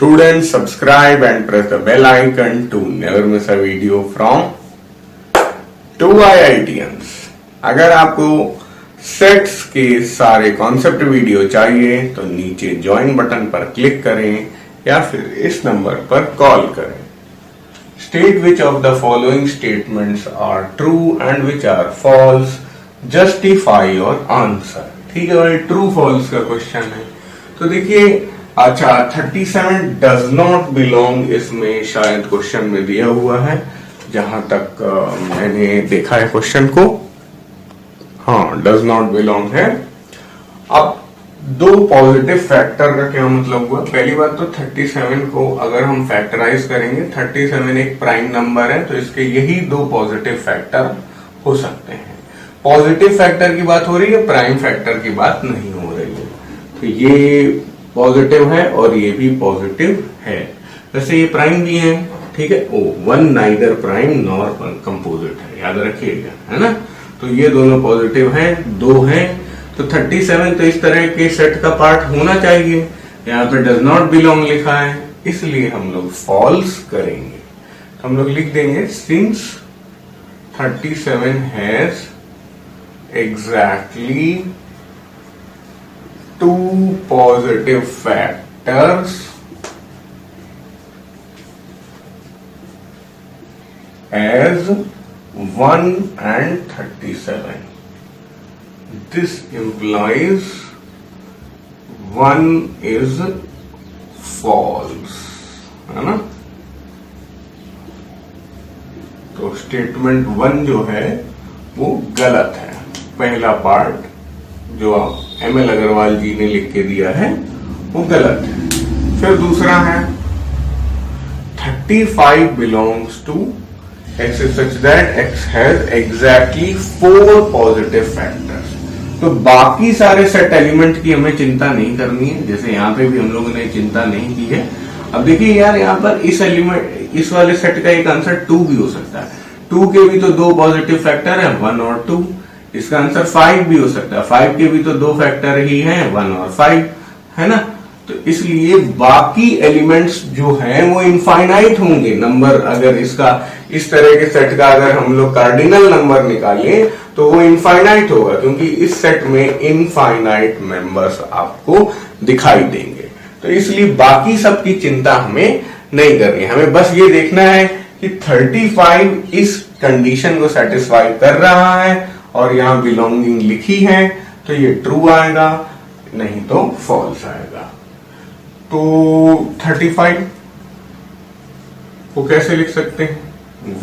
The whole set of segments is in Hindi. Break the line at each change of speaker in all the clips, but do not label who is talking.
Students, subscribe and press the bell icon to never miss a video from 2IITians। अगर आपको सेट्स के सारे कॉन्सेप्ट वीडियो चाहिए तो नीचे ज्वाइन बटन पर क्लिक करें या फिर इस नंबर पर कॉल करें। State which of the following statements are true and which are false, justify your answer. ठीक है भाई, ट्रू फॉल्स का क्वेश्चन है। तो देखिए, अच्छा 37 डज नॉट बिलोंग इसमें शायद क्वेश्चन में दिया हुआ है, जहां तक मैंने देखा है क्वेश्चन को। हाँ, डज नॉट बिलोंग है। अब दो पॉजिटिव फैक्टर का क्या मतलब हुआ? पहली बात तो 37 को अगर हम फैक्टराइज करेंगे, 37 एक प्राइम नंबर है, तो इसके यही दो पॉजिटिव फैक्टर हो सकते हैं। पॉजिटिव फैक्टर की बात हो रही है, प्राइम फैक्टर की बात नहीं हो रही है। तो ये पॉजिटिव है और ये भी पॉजिटिव है। वैसे ये प्राइम भी है, ठीक है। Oh, one neither prime nor composite है, याद रखिएगा, है ना। तो ये दोनों पॉजिटिव हैं, दो हैं। तो 37 तो इस तरह के सेट का पार्ट होना चाहिए। यहाँ पे डज नॉट बिलोंग लिखा है, इसलिए हम लोग फॉल्स करेंगे। तो हम लोग लिख देंगे since 37 has exactly two positive factors as 1 and 37. This implies 1 is false, है ना। तो स्टेटमेंट 1 जो है वो गलत है। पहला पार्ट जो ML अग्रवाल जी ने लिख के दिया है वो गलत है। फिर दूसरा है 35 belongs to X is such that X has exactly 4 positive factors। तो बाकी सारे सेट एलिमेंट की हमें चिंता नहीं करनी है, जैसे यहाँ पे भी हम लोगों ने चिंता नहीं की है। अब देखिए यार, यहाँ पर इस एलिमेंट, इस वाले सेट का एक आंसर 2 भी हो सकता है। 2 के भी तो दो पॉजिटिव फैक्टर है, 1 और 2। इसका आंसर 5 भी हो सकता है। 5 के भी तो दो फैक्टर ही हैं, 1 और 5, है ना। तो इसलिए बाकी एलिमेंट्स जो हैं वो इनफाइनाइट होंगे। नंबर अगर इसका इस तरह के सेट का अगर हम लोग कार्डिनल नंबर निकालें तो वो इनफाइनाइट होगा, क्योंकि इस सेट में इनफाइनाइट मेंबर्स आपको दिखाई देंगे। तो इसलिए बाकी सब की चिंता हमें नहीं करनी, हमें बस ये देखना है कि 35 इस कंडीशन को सेटिस्फाई कर रहा है और यहां बिलोंगिंग लिखी है, तो ये ट्रू आएगा, नहीं तो फॉल्स आएगा। तो 35 को कैसे लिख सकते हैं?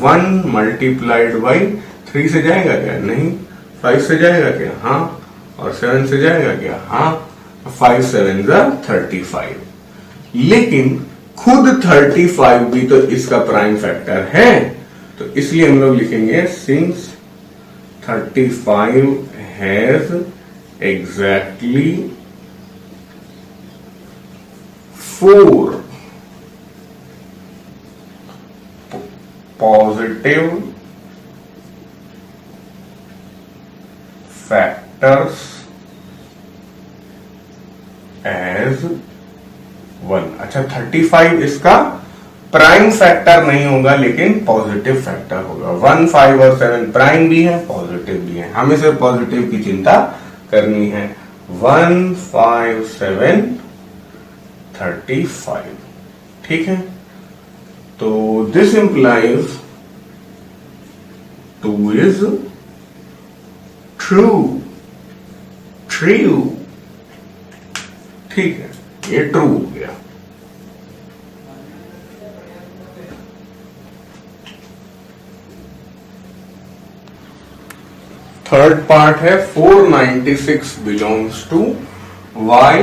1 मल्टीप्लाइड बाई 3 से जाएगा क्या? नहीं। 5 से जाएगा क्या? हाँ। और 7 से जाएगा क्या? हाँ। 5 7 35। लेकिन खुद 35 भी तो इसका प्राइम फैक्टर है, तो इसलिए हम लोग लिखेंगे since 35 has exactly 4 positive factors as 1। अच्छा, 35 इसका प्राइम फैक्टर नहीं होगा लेकिन पॉजिटिव फैक्टर होगा। 1 5 और 7 प्राइम भी है, पॉजिटिव भी है। हमें सिर्फ पॉजिटिव की चिंता करनी है। 1 5 7 35, ठीक है। तो दिस इंप्लाइज 2 इज ट्रू। ठीक है, ये ट्रू हो गया। थर्ड पार्ट है 496 belongs to Y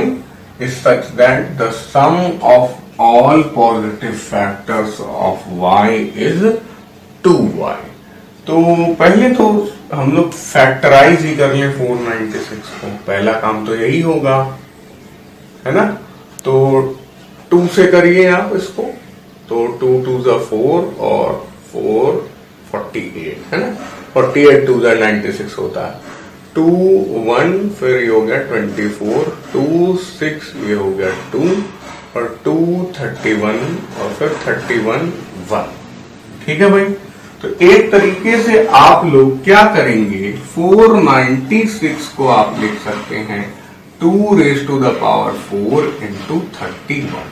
is such that the sum of all positive factors of Y is 2Y। तो पहले तो हम लोग फैक्टराइज ही कर लें 496 को, पहला काम तो यही होगा, है ना। तो 2 से करिए आप इसको, तो 2 2 4 और 4 48, है ना। 48 2 96 होता है। 2 1 फिर ये हो गया 24, 2 6 ये हो गया 2 और 231 और फिर 31 1। ठीक है भाई। तो एक तरीके से आप लोग क्या करेंगे, 496 को आप लिख सकते हैं 2 raise to the power 4 into 31।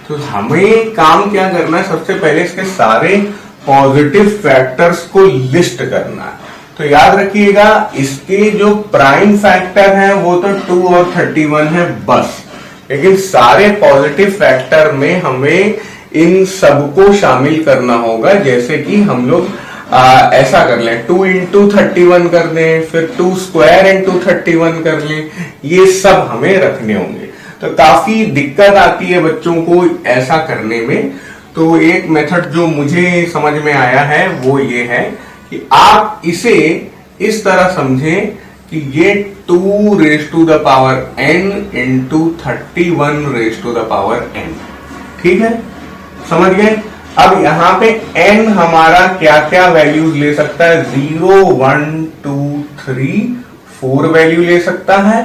तो हमें काम क्या करना है, सबसे पहले इसके सारे पॉजिटिव फैक्टर्स को लिस्ट करना है। तो याद रखिएगा इसके जो प्राइम फैक्टर हैं वो तो 2 और 31 है बस, लेकिन सारे पॉजिटिव फैक्टर में हमें इन सबको शामिल करना होगा। जैसे कि हम लोग ऐसा कर लें, 2 इंटू 31 कर दें, फिर 2 स्क्वायर इंटू 31 कर लें, ये सब हमें रखने होंगे। तो काफी दिक्कत आती है बच्चों को ऐसा करने में। तो एक मेथड जो मुझे समझ में आया है वो ये है कि आप इसे इस तरह समझें कि ये 2 raise to the power n into 31 raise to the power n। ठीक है, समझ गए। अब यहां पे n हमारा क्या क्या वैल्यूज ले सकता है, 0 1 2 3 4 वैल्यू ले सकता है,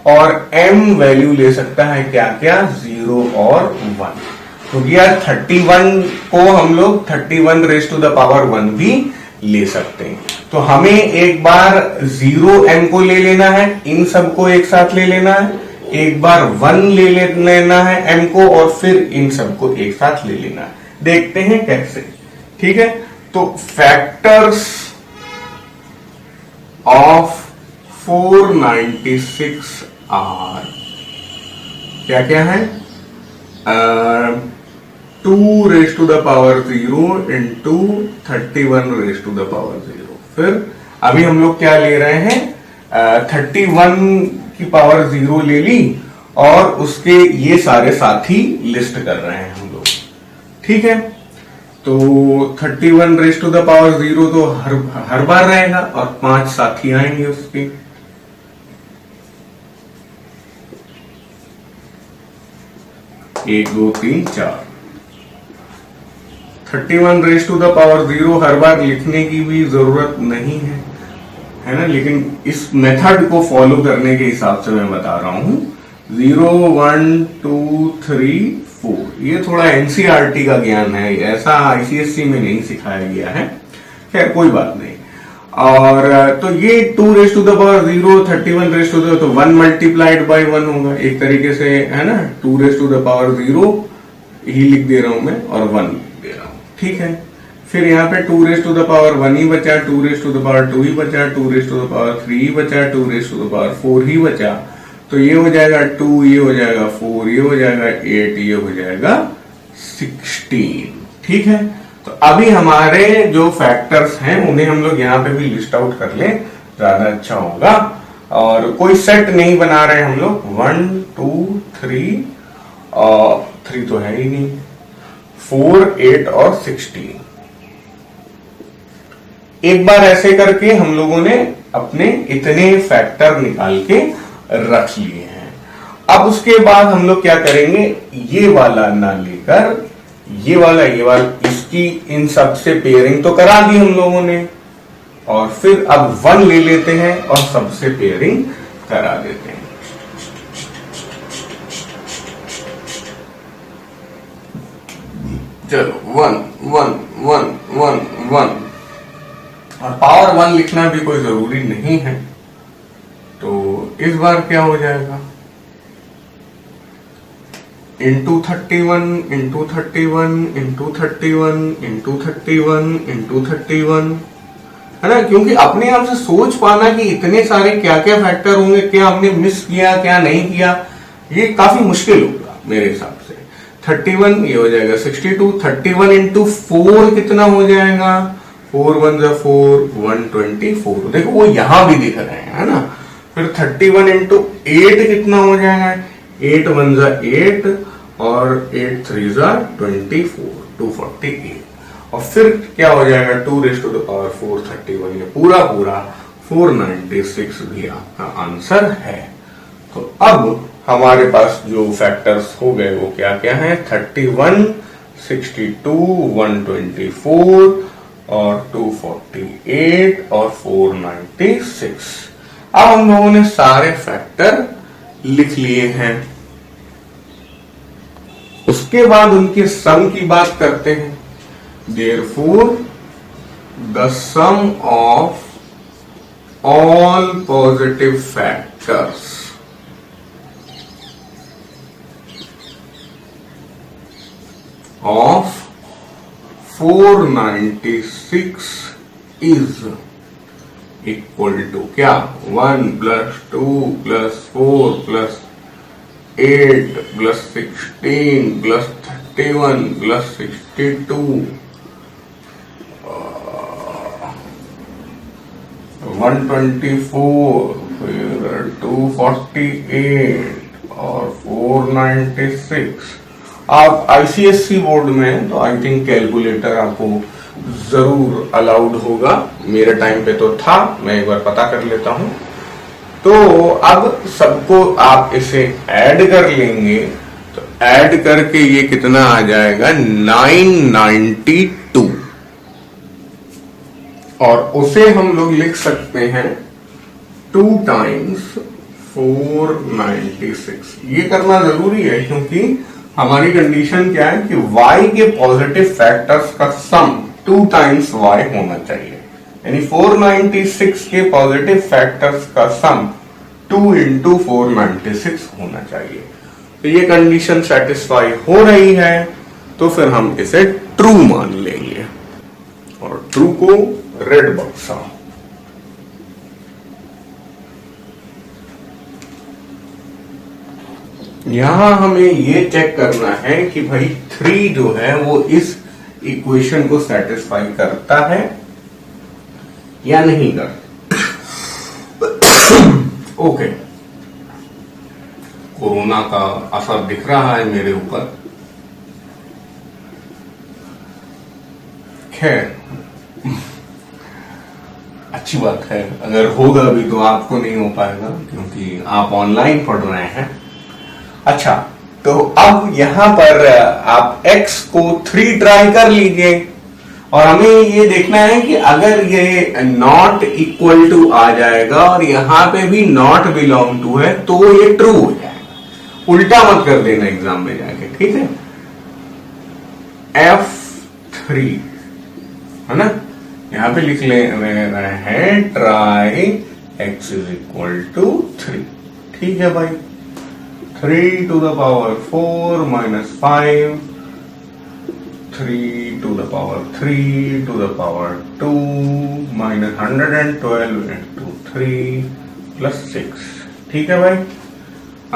और m वैल्यू ले सकता है क्या क्या, 0 और 1। तो यार 31 को हम लोग 31 रेज़ टू द पावर 1 भी ले सकते हैं। तो हमें एक बार 0m को ले लेना है, इन सबको एक साथ ले लेना है, एक बार 1 ले लेना है m को, और फिर इन सबको एक साथ ले लेना है। देखते हैं कैसे। ठीक है, तो फैक्टर्स ऑफ 496 आर क्या क्या है, 2 raise to the power 0 into 31 raise to the power 0। फिर अभी हम लोग क्या ले रहे हैं, 31 की पावर 0 ले ली और उसके ये सारे साथी लिस्ट कर रहे हैं हम लोग। ठीक है, तो 31 रेज़ टू द पावर 0 तो हर बार रहेगा और 5 साथी आएंगे उसके। 1 2 3 4। 31 रेज़ टू द पावर 0 हर बार लिखने की भी जरूरत नहीं है ना, लेकिन इस मेथड को फॉलो करने के हिसाब से मैं बता रहा हूं। 0 1 2 3 4, ये थोड़ा एनसीईआरटी का ज्ञान है, ऐसा आईसीएससी में नहीं सिखाया गया है। खैर कोई बात नहीं। और तो ये 2 raise to the power 0 31 raise to the, तो 1 मल्टीप्लाइड बाय 1 होगा एक तरीके से, है ना। 2 रेज़ टू द पावर 0 ही लिख दे रहा हूं मैं और 1 दे रहा हूं। ठीक है, फिर यहाँ पे 2 रेज़ टू द पावर 1 ही बचा, 2 रेज़ टू द पावर 2 ही बचा, 2 रेज़ टू द पावर 3 ही बचा, 2 रेज़ टू द पावर 4 ही बचा। तो ये हो जाएगा 2, ये हो जाएगा 4, ये हो जाएगा 8, ये हो जाएगा 16। ठीक है, तो अभी हमारे जो फैक्टर्स हैं उन्हें हम लोग यहाँ पे भी लिस्ट आउट कर लें, ज्यादा अच्छा होगा। और कोई सेट नहीं बना रहे हम लोग, 1 2 3 और 3 तो है ही नहीं, 4 8 और 16। एक बार ऐसे करके हम लोगों ने अपने इतने फैक्टर निकाल के रख लिए हैं। अब उसके बाद हम लोग क्या करेंगे, ये वाला ना लेकर ये वाला इसकी इन सब से पेयरिंग तो करा दी हम लोगों ने, और फिर अब 1 ले लेते हैं और सबसे पेयरिंग करा देते हैं। चलो 1 1 1 1 1, और पावर 1 लिखना भी कोई जरूरी नहीं है। तो इस बार क्या हो जाएगा, into 31 into 31 into 31 into 31 into 31, है ना। क्योंकि अपने आप से सोच पाना कि इतने सारे क्या क्या फैक्टर होंगे, क्या हमने मिस किया क्या नहीं किया, ये काफी मुश्किल होगा मेरे हिसाब से। 31 ये हो जाएगा 62, 31 इंटू 4 कितना हो जाएगा, 4 1 4 124। देखो वो यहां भी दिख रहे हैं, है ना। फिर 31 इंटू 8 कितना हो जाएगा, 8 1 8 और 8 3 24, 248। और फिर क्या हो जाएगा, 2 रेज़ टू द पावर 4 31, ये पूरा 496 भी आपका आंसर है। तो अब हमारे पास जो फैक्टर्स हो गए वो क्या क्या है, 31 62 124 और 248 और 496। अब हम लोगों ने सारे फैक्टर लिख लिए हैं। उसके बाद उनके सम की बात करते हैं। Therefore, the sum of all positive factors of 496 is equal to क्या 1 plus 2 plus 4 plus 8 plus 16 plus 31 plus 62 124 फिर 248 और 496। आप आईसीएससी बोर्ड में हैं तो आई थिंक कैलकुलेटर आपको जरूर अलाउड होगा। मेरे टाइम पे तो था, मैं एक बार पता कर लेता हूं। तो अब सबको आप इसे ऐड कर लेंगे तो ऐड करके ये कितना आ जाएगा 992 और उसे हम लोग लिख सकते हैं 2 times 496। ये करना जरूरी है क्योंकि हमारी कंडीशन क्या है कि y के पॉजिटिव फैक्टर्स का सम 2 times y होना चाहिए, यानी 496 के पॉजिटिव फैक्टर्स का सम 2 into 496 होना चाहिए। तो ये कंडीशन सेटिस्फाई हो रही है तो फिर हम इसे ट्रू मान लेंगे और ट्रू को रेड बक्सा। यहां हमें ये चेक करना है कि भाई 3 जो है वो इस इक्वेशन को सेटिस्फाई करता है या नहीं करता। ओके, कोरोना का असर दिख रहा है मेरे ऊपर। खैर अच्छी बात है, अगर होगा भी तो आपको नहीं हो पाएगा क्योंकि आप ऑनलाइन पढ़ रहे हैं। अच्छा, तो अब यहां पर आप x को 3 ट्राई कर लीजिए और हमें ये देखना है कि अगर ये नॉट इक्वल टू आ जाएगा और यहां पे भी नॉट बिलोंग टू है तो ये ट्रू हो जाएगा। उल्टा मत कर देना एग्जाम में जाके, ठीक है। F3 है ना, यहां पे लिख ले रहे हैं try x is equal to 3। ठीक है भाई, 3 to the power 4 minus 5, 3 to the power 3 to the power 2 minus 112 into 3 plus 6। ठीक है भाई।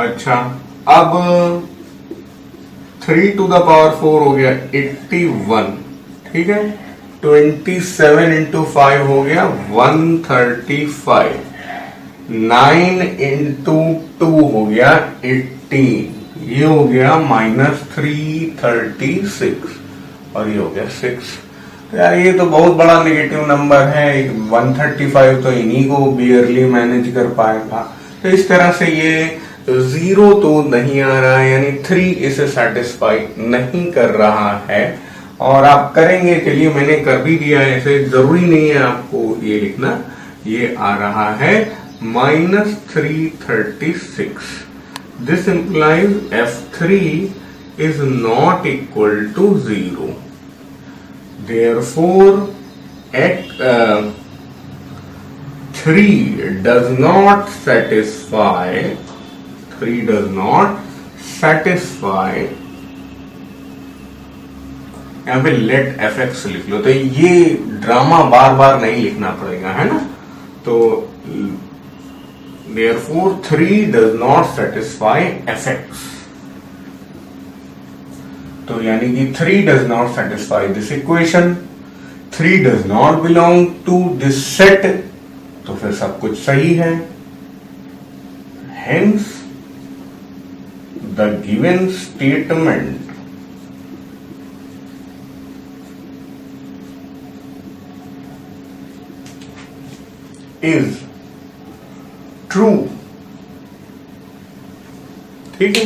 अच्छा, अब 3 to the power 4 हो गया 81, ठीक है। 27 into 5 हो गया 135, 9 into 2 हो गया 18, ये हो गया -336 और ये हो गया 6। तो यार ये तो बहुत बड़ा नेगेटिव नंबर है। 135 तो इन्हीं को बियरली मैनेज कर पाएगा। तो इस तरह से ये 0 तो नहीं आ रहा है, यानी 3 इसे सेटिस्फाई नहीं कर रहा है। और आप करेंगे, चलिए मैंने कर भी दिया है, ऐसे जरूरी नहीं है आपको ये लिखना। ये आ रहा है -336। This implies F3 is not equal to 0. Therefore, 3 does not satisfy. 3 does not satisfy. यहाँ पे let fx लिख लो, तो ये ड्रामा बार बार नहीं लिखना पड़ेगा, है ना। तो therefore 3 does not satisfy fx। तो यानी कि 3 does not satisfy this equation, 3 does not belong to this set, तो फिर सब कुछ सही है। Hence the given statement is true। ठीक है,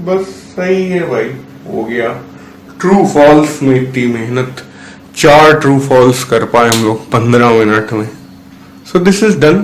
बस सही है भाई, हो गया। ट्रू फॉल्स में इतनी मेहनत, 4 ट्रू फॉल्स कर पाए हम लोग 15 मिनट में। So this is done.